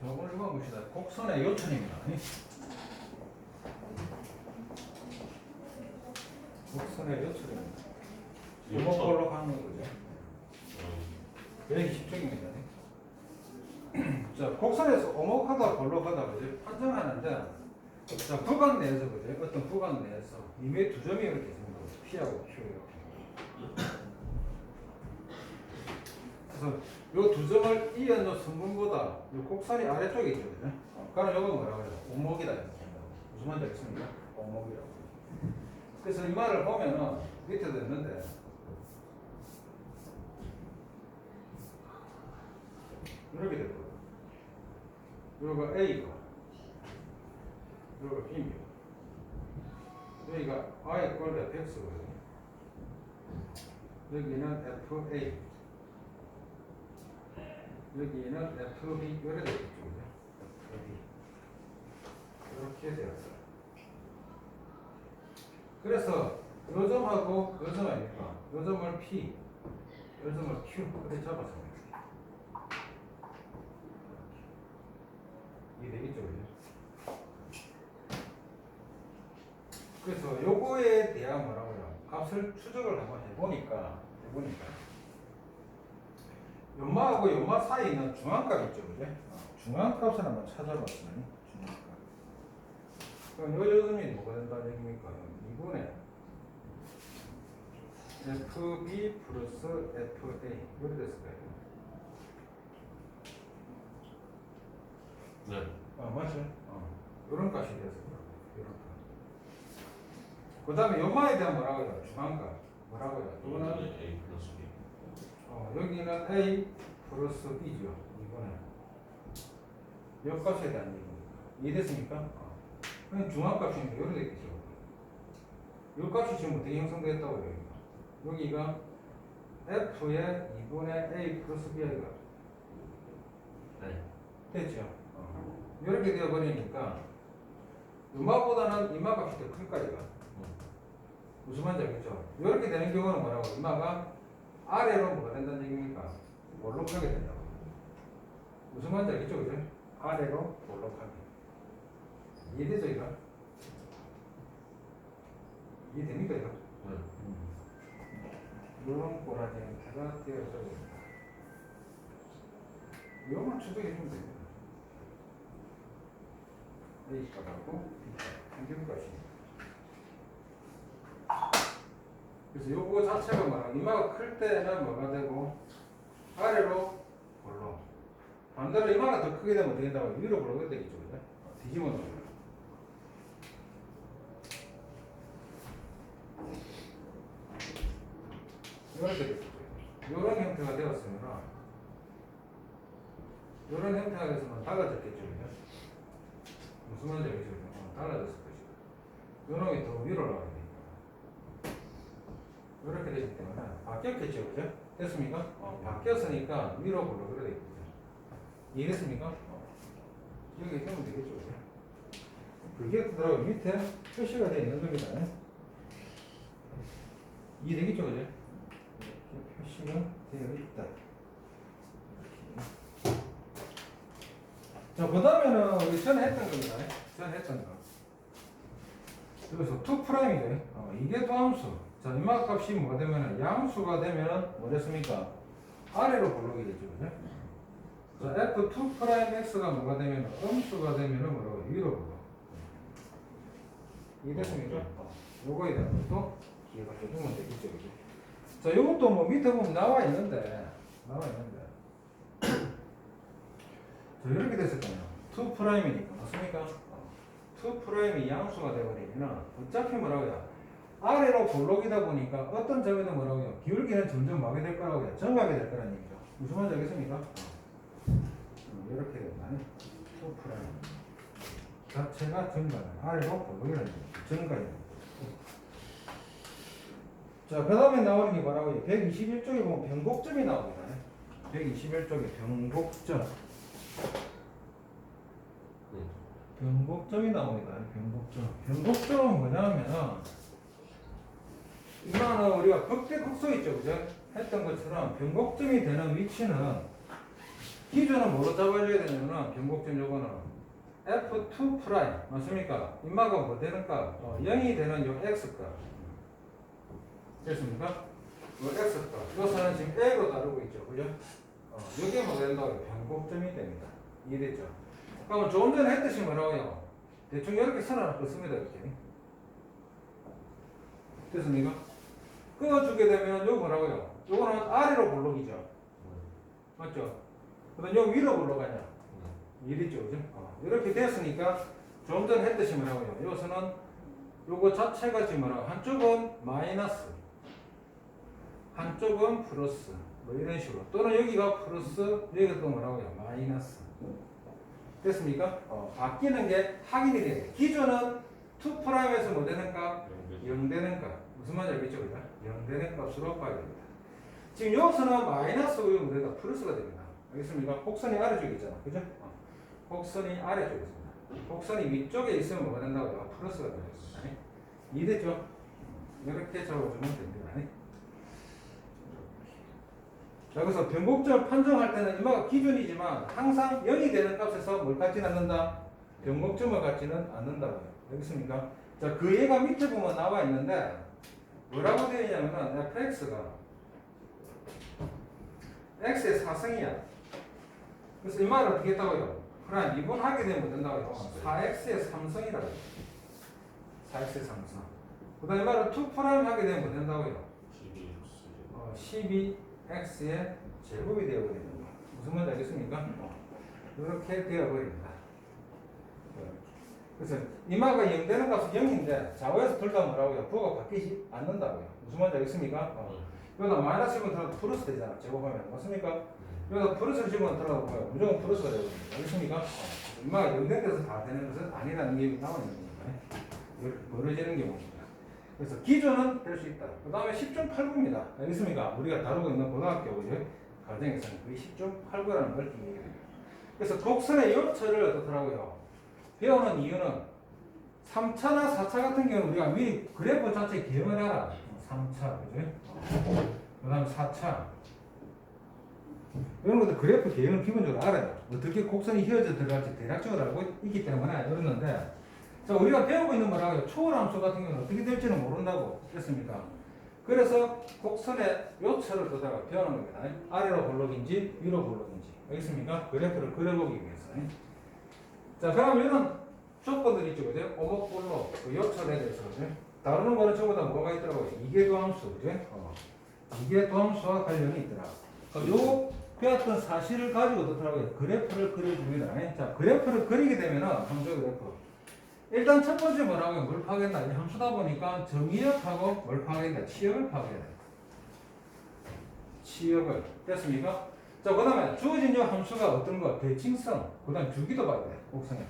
자, 오늘 이거 봅시다. 곡선의 요천입니다. 곡선의 요천입니다. 요걸로 하는 거죠. 여기 10쪽입니다. 자, 곡선에서 오목하다 볼록하다 그죠? 판정하는데, 자, 구간 내에서 그죠? 어떤 구간 내에서 이미 두 점이 이렇게 있습니다. P하고 Q 이렇게. 그래서 요 두 점을 이어놓은 선분보다 요 곡선이 아래쪽에 있죠, 그죠? 그럼 요거 뭐라고 해요? 오목이다. 무슨 말인지 알겠습니까? 오목이라고. 그래서 이 말을 보면은 밑에도 있는데, 이렇게 될 거예요. 요거 A고, 요거 B입니다. 여기가 I 꼴 fx거든요. 여기는 FA, 여기는 FB, 이렇게 되겠죠, 그죠? 이렇게 되었어요. 그래서 요 점하고 요 점 아닙니까? 요 점을 P, 요 점을 Q, 이렇게 잡았습니다. 이게 되겠죠, 그죠? 그래서 요거에 대한 뭐라고요? 값을 추적을 한번 해보니까 연마하고 연마 사이에 있는 중앙값 있죠, 그죠? 중앙값을 한번 찾아봤어요. 중앙값. 그럼 요 점이 뭐가 된다는 얘기입니까? 2분의 FB 플러스 FA 이렇게 됐을 거예요. 네. 맞죠? 이런 값이 되었을 거예요. 이런 값. 그 다음에 연마에 대한 뭐라고요? 중앙값. 뭐라고요? 이거는 A 플러스 B. 여기는 A 플러스 B죠. 이거는 요 값에 대한 얘기입니다. 이해됐습니까? 그럼 중앙값이니까 이렇게 되겠죠. 요 값이 지금 어떻게 형성됐다고 해요? 여기가 F의 2분의 A 플러스 B가 네. 됐죠. 이렇게 되어버리니까 음마보다는 이마값이 더 클 거니까. 무슨 말인지 알겠죠? 이렇게 되는 경우는 뭐라고? 이마가 아래로 뭐가 된다는 얘기입니까? 볼록하게 된다고. 무슨 말인지 알겠죠? 그죠? 아래로 볼록하게. 이해되죠, 이거? 이해됩니까, 이거? 네. 이런 꼬라지 형태가 되어져 있습니다. 이것만 추적해 주면 됩니다. A값하고 B값, 평균값입니다. 그래서 요거 자체가 뭐라고? 이마가 클 때는 뭐가 되고 아래로 볼록. 반대로 이마가 더 크게 되면 어떻게 된다고? 위로 볼록이 되겠죠, 그죠? 뒤집어 놓으면. 이렇게 되겠죠. 이런 형태가 되었으면 이런 형태가 됐으면 달라졌겠죠, 그죠? 무슨 말인지 알겠죠? 달라졌을 것이다. 요놈이 더 위로 나와야 되니까. 이렇게 되기 때문에 바뀌었겠죠, 그죠? 됐습니까? 바뀌었으니까 위로 볼록으로 되겠죠. 이해됐습니까? 여기 하면 되겠죠, 그죠? 그게 들어가 밑에 표시가 되어 있는 겁니다. 이해되겠죠, 그죠? 이렇게 표시가 되어 있다. 자, 그 다음에는 우리 전에 했던 겁니다. 전에 했던 거. 여기서 2'이래. 이게 도함수. 자, 이마 값이 뭐가 되면은 양수가 되면은 뭐 됐습니까? 아래로 볼록이 되죠, 그죠? 자, F2'X가 뭐가 되면은 음수가 되면은 뭐라고? 위로 볼록. 이해됐습니까? 요거에 대한 것도 기억을 해주면 되겠죠, 그죠? 자, 요것도 뭐 밑에 보면 나와 있는데. 자, 이렇게 됐을 거예요. 2'이니까. 맞습니까? 2'이 양수가 되어버리면 어차피 뭐라고요? 아래로 볼록이다 보니까 어떤 점에도 뭐라고요? 기울기는 점점 뭐게 될 거라고요? 정하게 될 거라는 얘기죠. 무슨 말인지 알겠습니까? 이렇게 된다네. 2' 자체가 증가는 아래로 볼록이라는 얘기죠. 증가입니다. 자, 그 다음에 나오는 게 뭐라고요? 121쪽에 보면 변곡점이 나옵니다. 121쪽에 변곡점. 변곡점이 나옵니다. 변곡점은 뭐냐면 이거는 우리가 극대 극소 있죠, 그죠? 했던 것처럼 변곡점이 되는 위치는 기준은 뭐로 잡아줘야 되냐면 변곡점 요거는 F2 프라임 맞습니까? 인마가 뭐 되는 값? 0이 되는 요 X값 됐습니까? 요 X값 이것은 지금 A로 다루고 있죠 그죠? 요게 뭐 된다고요? 변곡점이 됩니다 이해됐죠? 그러면 조금 전에 했듯이 뭐라고요? 대충 이렇게 선 하나 긋습니다 이렇게 됐습니까? 끊어주게 되면 요 뭐라고요? 요거는 아래로 볼록이죠 맞죠? 그다음 요 위로 올라가냐? 이랬죠, 그죠? 이렇게 됐으니까 좀 전에 했듯이 뭐라고요? 요서는 요거 자체가 지금 뭐라고? 한쪽은 마이너스, 한쪽은 플러스, 뭐 이런 식으로. 또는 여기가 플러스, 여기가 또 뭐라고요? 마이너스. 됐습니까? 바뀌는 게 확인이 돼야 돼. 기존은 2'에서 뭐 되는 값? 0 되는 값. 무슨 말인지 알겠죠, 그죠? 0 되는 값으로 봐야 됩니다. 지금 여기서는 마이너스 오면 우리가 플러스가 됩니다. 알겠습니까? 곡선이 아래쪽에 있잖아. 그죠? 곡선이 아래쪽에 있습니다. 곡선이 위쪽에 있으면 뭐가 된다고요? 플러스가 되겠습니다. 이해됐죠? 이렇게 적어주면 됩니다. 자, 그래서 변곡점을 판정할 때는 이마가 기준이지만 항상 0이 되는 값에서 뭘 갖지는 않는다? 변곡점을 갖지는 않는다고요. 알겠습니까? 자, 그 얘가 밑에 보면 나와 있는데 뭐라고 되어 있냐면 fx가 x의 4승이야. 그래서 이 말을 어떻게 했다고요? 그럼 미분하게 되면 뭐 된다고요? 4x의 3승이라고. 4x의 3승. 그 다음에 이 말을 2' 하게 되면 뭐 된다고요? 12x의 제곱이 되어버리는 거. 무슨 말인지 알겠습니까? 이렇게 되어버립니다. 그래서 이마가 0 되는 값은 0인데 좌우에서 둘 다 뭐라고요? 부호가 바뀌지 않는다고요. 무슨 말인지 알겠습니까? 여기다 마이너스 집으면 들어가도 플러스 되잖아. 제곱하면. 맞습니까? 여기다 플러스를 집으면 들어가도 뭐야? 무조건 플러스가 되거든요. 알겠습니까? 이마가 0 된 데서 다 되는 것은 아니라는 게 나와 있는 겁니다. 벌어지는 경우입니다. 그래서 기준은 될 수 있다. 그 다음에 10.89입니다. 알겠습니까? 우리가 다루고 있는 고등학교 과정에서는 거의 10.89라는 걸 얘기해요. 그래서 곡선의 요철을 어떻더라고요? 배우는 이유는 3차나 4차 같은 경우는 우리가 미리 그래프 자체 기억을 해라. 3차, 그죠? 그 다음에 4차. 이런 것들 그래프 개형을 기본적으로 알아요. 어떻게 곡선이 휘어져 들어갈지 대략적으로 알고 있기 때문에 이러는데, 자, 우리가 배우고 있는 뭐라고요? 초월함수 같은 경우는 어떻게 될지는 모른다고 했습니까? 그래서 곡선의 요철을 두다가 배우는 겁니다. 아래로 볼록인지 위로 볼록인지. 알겠습니까? 그래프를 그려보기 위해서. 자, 그럼 이런 조건들이 있죠, 그죠? 오목볼록, 그 요철에 대해서, 그죠? 다루는 거는 전부 다 뭐가 있더라고요? 이계도함수, 그죠? 이계도함수와 관련이 있더라. 요 배웠던 사실을 가지고 어떻더라고요? 그래프를 그려줍니다. 자, 그래프를 그리게 되면은, 함수 그래프. 일단 첫 번째 뭐라고요? 뭘 파악했나? 이 함수다 보니까 정의역하고 뭘 파악했나? 치역을 파악해야 돼. 치역을. 됐습니까? 자, 그 다음에 주어진 요 함수가 어떤 거? 대칭성. 그 다음에 주기도 봐야 돼. 곡선에.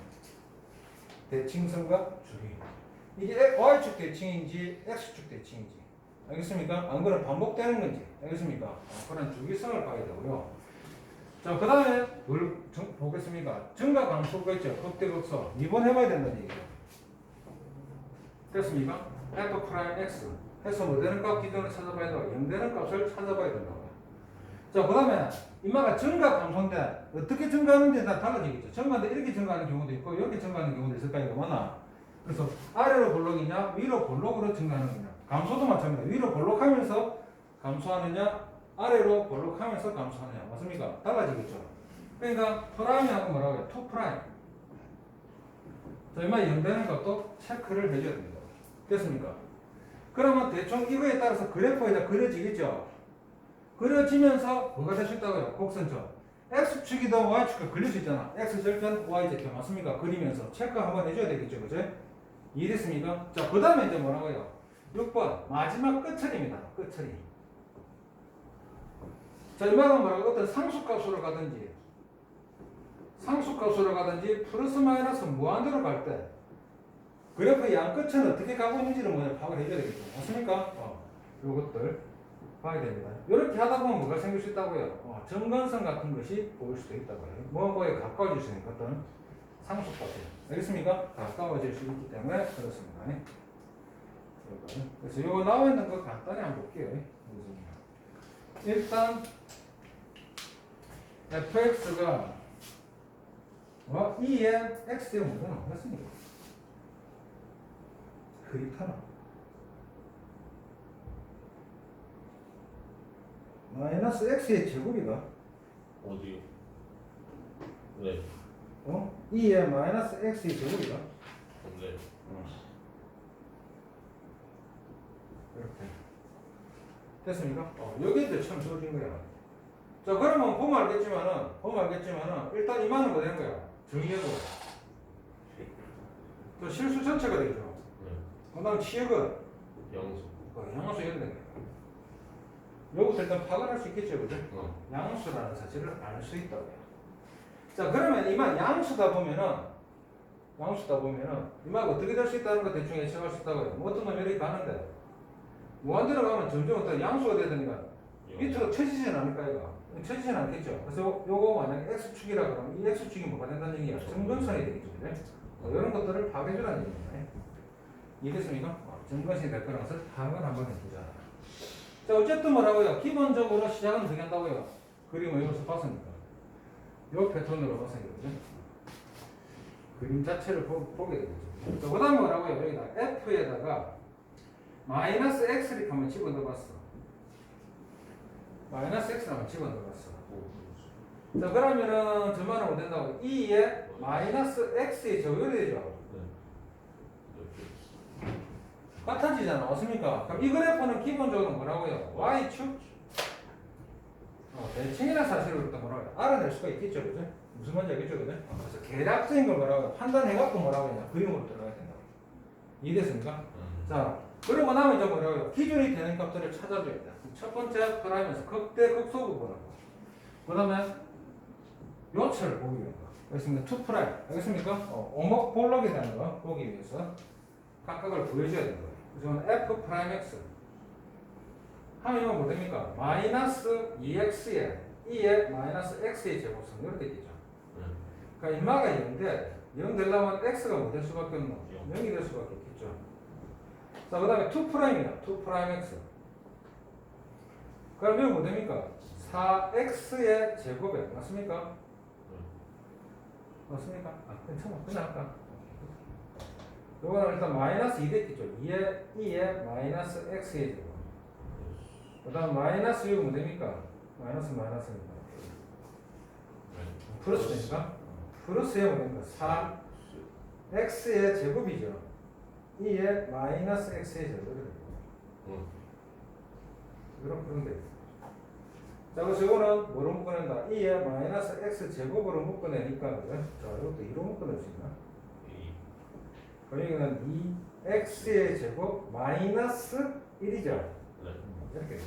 대칭성과 주기. 이게 Y축 대칭인지 X축 대칭인지. 알겠습니까? 안 그러면 반복되는 건지. 알겠습니까? 그런 주기성을 봐야 되고요. 자, 그 다음에 뭘 보겠습니까? 증가 함수가 있죠. 극대극소. 미분해봐야 된다는 얘기예요. 됐습니까? F'(x) 해서 뭐 되는 값 기준을 찾아봐야 된다고. 0 되는 값을 찾아봐야 된다고. 자, 그 다음에 인마가 증가 감소인데 어떻게 증가하는지 다 달라지겠죠. 증가인데 이렇게 증가하는 경우도 있고 이렇게 증가하는 경우도 있을까 이거 많아. 그래서 아래로 볼록이냐 위로 볼록으로 증가하는 거냐. 감소도 마찬가지다. 위로 볼록하면서 감소하느냐 아래로 볼록하면서 감소하느냐. 맞습니까? 달라지겠죠. 그러니까 프라임하고 뭐라고 해요? 2 프라임. 자, 인마 0 되는 것도 체크를 해줘야 됩니다. 됐습니까? 그러면 대충 이거에 따라서 그래프가 그려지겠죠. 그려지면서 뭐가 될 수 있다고요? 곡선점. X축이든 Y축이 그릴 수 있잖아. X절편, Y절편. 맞습니까? 그리면서 체크 한번 해줘야 되겠죠. 그죠? 이해됐습니까? 자, 그 다음에 이제 뭐라고요? 6번. 마지막 끝처리입니다. 끝처리. 자, 이 말은 뭐라고? 어떤 상수값으로 가든지, 상수값으로 가든지, 플러스 마이너스 무한대로 갈 때, 그래프의 양 끝은 어떻게 가고 있는지를 먼저 파악을 해줘야 되겠죠. 맞습니까? 요것들. 봐야 됩니다. 이렇게 하다 보면 뭐가 생길 수 있다고요? 정관성 같은 것이 보일 수도 있다고요. 뭐에 가까워질 수 있는 어떤 상수값이. 알겠습니까? 가까워질 수 있기 때문에 그렇습니다. 그래서 이거 나와 있는 거 간단히 한번 볼게요. 일단 fx가 2의 x에 뭐잖아. 됐습니까? 그립하나? 마이너스 x의 제곱이다. 어디요? 네. 2의 마이너스 x의 제곱이다. 네. 이렇게 됐습니까? 여기에 이제 처음 주어진 거야. 자, 그러면 보면 알겠지만은 일단 이만은 뭐 되는 거야? 정의하고 또 실수 전체가 되죠. 네. 그다음 치역은 양수. 양수 이렇게 되는 거야. 여기서 일단 파악할 수 있겠죠, 그죠? 어. 양수라는 사실을 알 수 있다고요. 자, 그러면 이만 양수다 보면은 이만 어떻게 될 수 있다는 거 대충 예측할 수 있다고요. 뭐 어떤 놈이 이렇게 가는데 무한대로 가면 점점 어떤 양수가 되니까 밑으로 쳐지진 않을까 이거. 쳐지진 않겠죠. 그래서 요거 만약에 x축이라 그러면 이 x축이 뭐가 된다는 얘기야? 점근선이 되겠죠, 그죠? 이런 것들을 파악해주라는 얘기입니다. 이해됐습니까? 점근선이 될 거라는 것을 파악을 한번 해보자. 자, 어쨌든 뭐라고요? 기본적으로 시작은 어떻게 한다고요? 그림을 여기서 봤으니까. 요 패턴으로 봤으니까, 그죠? 그림 자체를 보게 되죠. 자, 그 다음에 뭐라고요? 여기다 f에다가 마이너스 x를 한번 집어넣어봤어. 마이너스 x를 한번 집어넣어봤어. 자, 그러면은 저만은 뭐 된다고? 2의 마이너스 x의 제곱이 되죠. 같아지잖아. 맞습니까? 그럼 이 그래프는 기본적으로 뭐라고요? y축 대칭이라는 사실을 뭐라고요? 알아낼 수가 있겠죠. 그죠? 무슨 말인지 알겠죠. 그죠? 그래서 계략적인 걸 뭐라고요? 판단해갖고 뭐라고 하냐? 그림으로 들어가야 된다고. 이해됐습니까? 자, 그러고 나면 이제 뭐라고요? 기준이 되는 값들을 찾아줘야 돼. 첫 번째 프라임에서 극대 극소부 보라고. 그 다음에 요체를 보기 위한 거. 알겠습니까? 2 프라임. 알겠습니까? 오목 볼록이 되는 거 보기 위해서 각각을 구해줘야 되는 거예요. 그래서 f 프라임 x 하면 이건 뭐 됩니까? 마이너스 2x에 2의 마이너스 x의 제곱선 이렇게 되죠. 그러니까 인마가 0인데 0 되려면 x가 뭐 될 수밖에 없노? 0이 될 수밖에 없겠죠. 자, 그 다음에 2 프라임이야. 2 프라임 x. 그럼 이건 뭐 됩니까? 4x의 제곱에 맞습니까? 맞습니까? 괜찮아. 그냥 할까? 요거는 일단 마이너스 2 됐겠죠. 2의 마이너스 x의 제곱. 그 다음 마이너스 이거 뭐 됩니까? 마이너스입니다. 플러스 됩니까? 플러스에 뭐 됩니까? 4x의 제곱이죠. 2의 마이너스 x의 제곱이 그런 게 있어요. 자, 그래서 이거는 뭐로 묶어낸다? 2의 마이너스 x 제곱으로 묶어내니까, 그죠? 자, 이것도 2로 묶어낼 수 있나? 그러니까 2x의 제곱 마이너스 1이죠. 이렇게.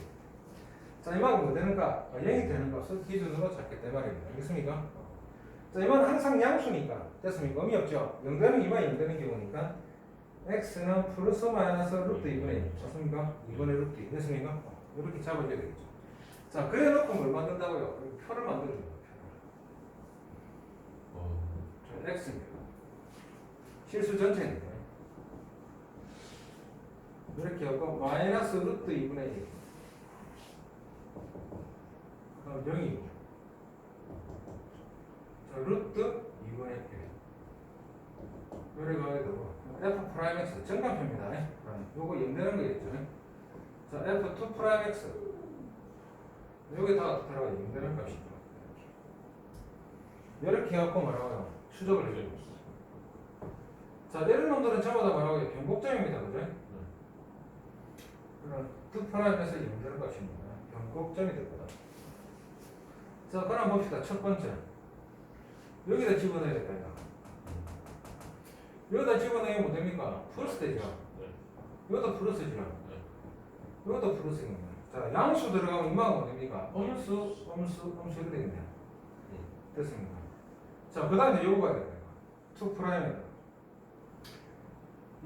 자, 이만은 뭐 되는가? 0이 되는 것을 기준으로 잡겠다 이 말입니다. 알겠습니까? 자, 이만은 항상 양수니까. 됐습니까? 의미 없죠? 0 되는 2만 0 되는 경우니까 x는 플러스 마이너스 루트 2분의 1. 맞습니까? 2분의 루트 2. 됐습니까? 이렇게 잡아줘야 되겠죠. 자, 그래 놓고 뭘 만든다고요? 표를 만들어줍니다. 저 x입니다. 실수 전체니까. 이렇게 하고 마이너스 루트 2분의 1. 그럼 0이고. 자, 루트 2분의 1. 요래 가야 되고. f 프라임 x 정관표입니다. 요거 0 되는 거겠죠. 자, f2 프라임 x. 여기 다 들어가 0 되는 값이죠. 이렇게 해갖고 뭐라고요? 추적을 해줍니다. 자, 내린 놈들은 전부 다 뭐라고요? 변곡점입니다. 그죠? 그럼 2 프라임에서 0 되는 값입니다. 변곡점이 될 거다. 자, 그럼 봅시다. 첫 번째. 여기다 집어넣어야 될까, 이거. 여기다 집어넣으면 뭐 됩니까? 플러스 되죠? 이것도 플러스죠? 이것도 플러스입니다. 자, 양수 들어가면 이만한 뭐 됩니까? 음수 이렇게 되겠네요. 됐습니다. 자, 그 다음에 요거 가야 됩니다. 2 프라임에다.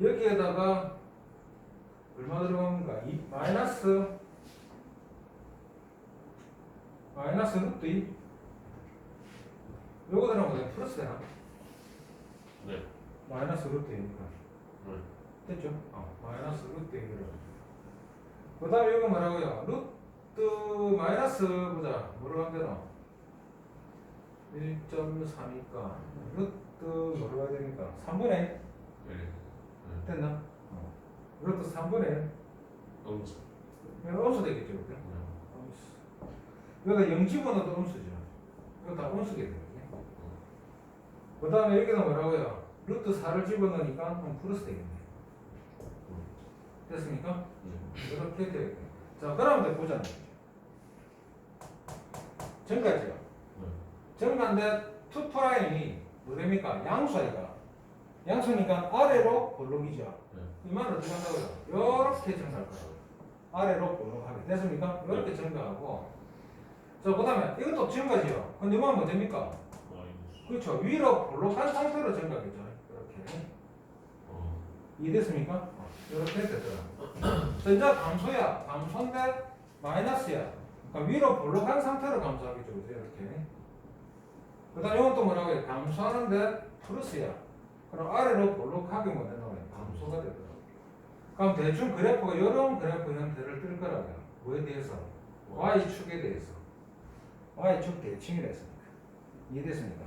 여기에다가 얼마 들어갑니까? 마이너스 루트 2. 요거 들어가면 플러스 되나? 네. 마이너스 루트 2니까. 됐죠? 마이너스 루트 2를. 그 다음에 이거 뭐라고요? 루트 마이너스 보자. 뭐로 하면 되나? 1.3이니까 루트 뭐로 가야 됩니까? 3분의 1. 됐나? 루트 3분의 음수. 음수 되겠죠, 그죠? 음수. 여기다 0 집어넣어도 음수죠. 이거 다 음수게 되거든요. 그 다음에 여기다 뭐라고요? 루트 4를 집어넣으니까 플러스 되겠네. 됐습니까? 이렇게 되겠네. 자, 그러면 이제 보자는 거죠. 정가죠. 정가인데 2'이 뭐 됩니까? 양수아이가. 양수니까 아래로 볼록이죠. 이 말은 어떻게 한다고요? 이렇게 정사할 거라고요. 아래로 볼록하게. 됐습니까? 이렇게 정가하고. 자, 그 다음에 이것도 정가지요. 근데 이건 뭐 됩니까? 그렇죠. 위로 볼록한 상태로 정가겠죠. 이렇게. 이해됐습니까? 이렇게 됐더라. 자, 이제 감소야. 감소인데 마이너스야. 그러니까 위로 볼록한 상태로 감소하겠죠. 그죠? 이렇게. 그 다음 이건 또 뭐라고 해요? 감소하는데 플러스야. 그럼 아래로 볼록하게 못 된다고 해요. 감소가 되더라고요. 그럼 대충 그래프가 이런 그래프 형태를 뜰 거라고요. 뭐에 대해서? Y축에 대해서. Y축 대칭이라 했습니다. 이해됐습니까?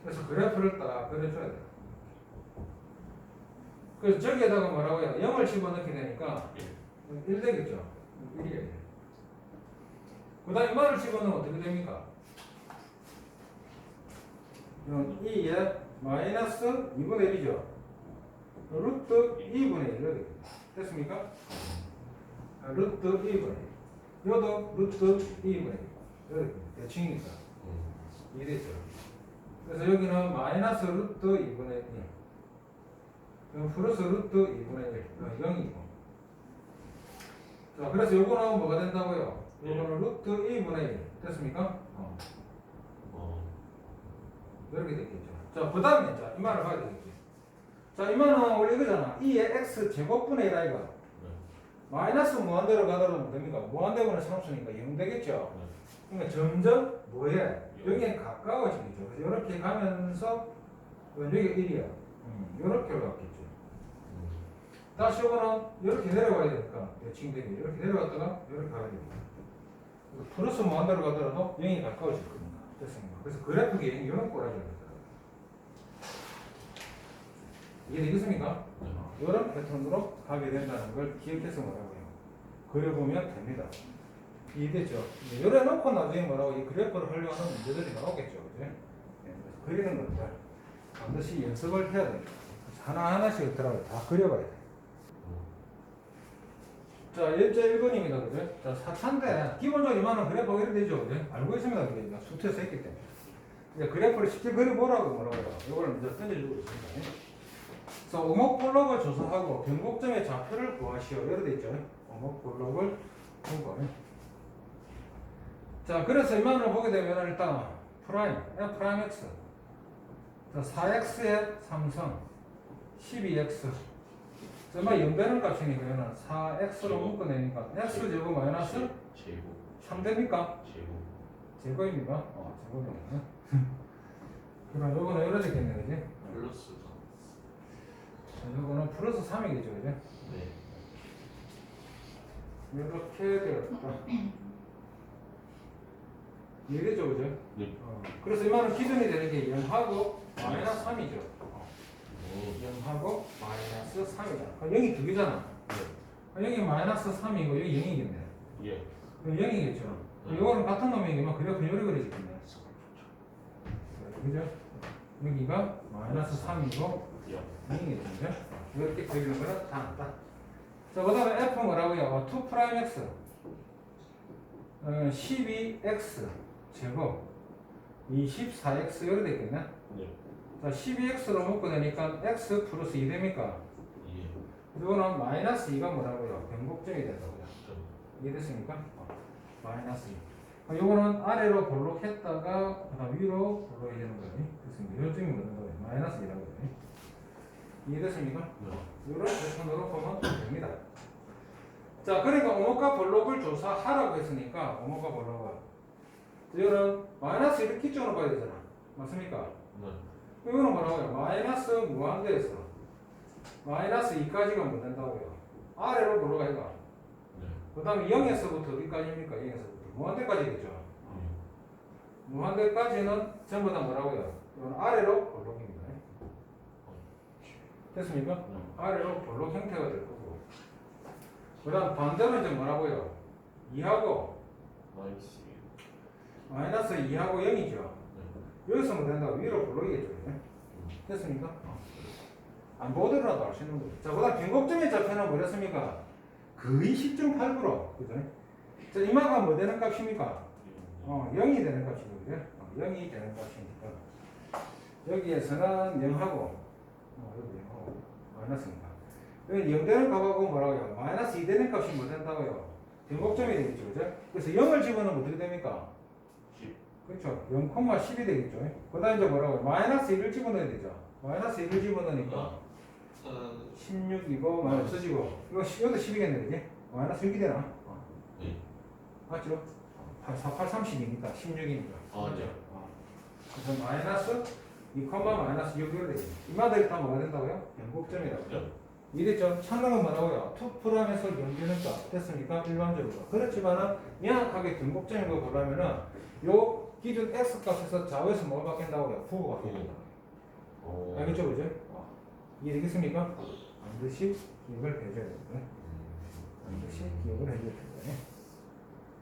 그래서 그래프를 딱 그려줘야 돼요. 그래서 저기에다가 뭐라고 해요? 0을 집어넣게 되니까 1 되겠죠? 1이에요. 그 다음 이만을 집어넣으면 어떻게 됩니까? 2에 마이너스 2분의 1이죠. 루트 2분의 1로 되겠다. 됐습니까? 루트 2분의 1. 이것도 루트 2분의 1. 대칭이니까. 이랬죠. 그래서 여기는 마이너스 루트 2분의 1. 플러스 루트 2분의 1. 0이고. 자, 그래서 요거는 뭐가 된다고요? 요거는 루트 2분의 1. 됐습니까? 이렇게 됐겠죠. 자, 그 다음에 자, 이 말을 봐야 되겠지. 자, 이 말은 원래 이거잖아. 2의 x 제곱분의 1 아이가. 마이너스 무한대로 가더라도 뭐 됩니까? 무한대분의 상수니까 0 되겠죠. 그러니까 점점 뭐해? 여기에 가까워지겠죠. 그래서 이렇게 가면서 여기가 1이야. 이렇게 올라갔겠죠. 다시 이거는 이렇게 내려가야 되니까 대칭되게 이렇게 내려갔다가 이렇게 가야 됩니다. 플러스 무한대로 가더라도 0이 가까워질 겁니다. 됐습니다. 그래서 그래프기 이런 꼬라지가 되더라고요. 이해되겠습니까? 이런 패턴으로 가게 된다는 걸 기억해서 뭐라고요? 그려보면 됩니다. 이해됐죠? 열어놓고 나중에 뭐라고 이 그래프를 활용하는 문제들이 나오겠죠. 그죠? 그래서 그리는 것들 반드시 연습을 해야 됩니다. 하나하나씩 있더라고요. 다 그려봐야 돼요. 자, 1.1번입니다. 그죠? 자, 4차인데, 기본적으로 이만한 그래프가 이렇게 되죠. 그죠? 알고 있습니다. 그게 수트에서 했기 때문에. 이제 그래프를 쉽게 그려보라고 뭐라고요? 이걸 이제 던져주고 있습니다. 그래서 오목블록을 조사하고 변곡점의 좌표를 구하시오. 이렇게 돼 있죠. 오목블록을 보고. 자, 그래서 이만을 보게 되면 일단 프라임, f 프라임 x. 자, 4x의 3성, 12x. 정말 0 되는 값이니까 얘는 4x로 묶어내니까 x 제곱 마이너스 제곱 3 됩니까? 제곱 제곱입니까? 제곱이네. 그럼 요거는 이렇게 되겠네, 그지? 플러스 3. 요거는 플러스 3이겠죠, 그지? 네. 이렇게 되었다. 이해되죠, 그죠? 네. 그래서 이만은 기준이 되는 게 0하고 마이너스 3이죠. 0하고 마이너스 3이다. 그럼 0이 두 개잖아. 여기 마이너스 3이고 여기 0이겠네. 예. 그럼 0이겠죠. 이거는 같은 놈이지만 그래프 요리 그려지겠네. 그죠? 여기가 마이너스 3이고 0이겠죠. 이렇게 그리는 거는 다 맞다. 자, 그 다음에 F 뭐라고요? 2'x 12x 제곱 24x 이렇게 되겠네. 네. 자, 12x로 묶어내니까 x 플러스 2 됩니까? 예. 이거는 마이너스 2가 뭐라고요? 변곡점이 된다고요. 이해됐습니까? 마이너스 2. 이거는 아래로 볼록했다가 그다음 위로 볼록이 되는 거예요. 그렇습니다. 이런 점이 뭐는 거예요? 마이너스 2라고 해요. 이해됐습니까? 네. 이런 패턴으로 보면 됩니다. 자, 그러니까 오목과 볼록을 조사하라고 했으니까 오목과 볼록을 이거는 마이너스 1을 기준으로 봐야 되잖아. 맞습니까? 네. 이거는 뭐라고요? 마이너스 무한대에서 마이너스 2까지가 못 된다고요. 아래로 볼록가 해가. 네. 그 다음에 0에서부터 어디까지입니까? 0에서부터 무한대까지겠죠. 무한대까지는 전부 다 뭐라고요? 이건 아래로 볼록입니다. 됐습니까? 네. 아래로 볼록 형태가 될 거고. 그 다음 반대로 이제 뭐라고요? 2하고 마이너스. 마이너스 2하고 0이죠. 네. 여기서 뭐 된다고 위로 볼록이겠죠. 네? 됐습니까? 안 보더라도 알 수 있는 거죠. 자, 그 다음 변곡점의 좌표는 뭐랬습니까? 거의 10.8%. 그죠? 자, 이마가 뭐 되는 값입니까? 0이 되는 값이거든요. 0이 되는 값이니까. 여기에서는 0하고, 여기 0하고, 마이너스입니다. 여기 0 되는 값하고 뭐라고요? 마이너스 2 되는 값이 뭐 된다고요? 변곡점이 되겠죠. 그죠? 그래서 0을 집어넣으면 어떻게 됩니까? 10. 그렇죠. 0,10이 되겠죠. 그 다음 이제 뭐라고요? 마이너스 1을 집어넣어야 되죠. 마이너스 1을 집어넣으니까 16이고, 마이너스 10이고. 이것도 10이겠네, 그지? 마이너스 6이 되나? 네. 맞죠? 48, 30이니까 16이니까. 네. 그래서 마이너스 2, 마이너스 6이 되죠. 이마들이 다 뭐가 된다고요? 변곡점이라고. 네. 이랬죠. 찾는 뭐라고요? 투프람에서 연기는 값 됐습니까? 일반적으로. 그렇지만은 명확하게 변곡점인 거 보려면은 요 기준 x 값에서 좌우에서 뭐가 바뀐다고요? 부호가 바뀐다. 알겠죠, 그죠? 이해되겠습니까? 반드시 기억을 해줘야 됩니다. 반드시 기억을 해줘야 됩니다.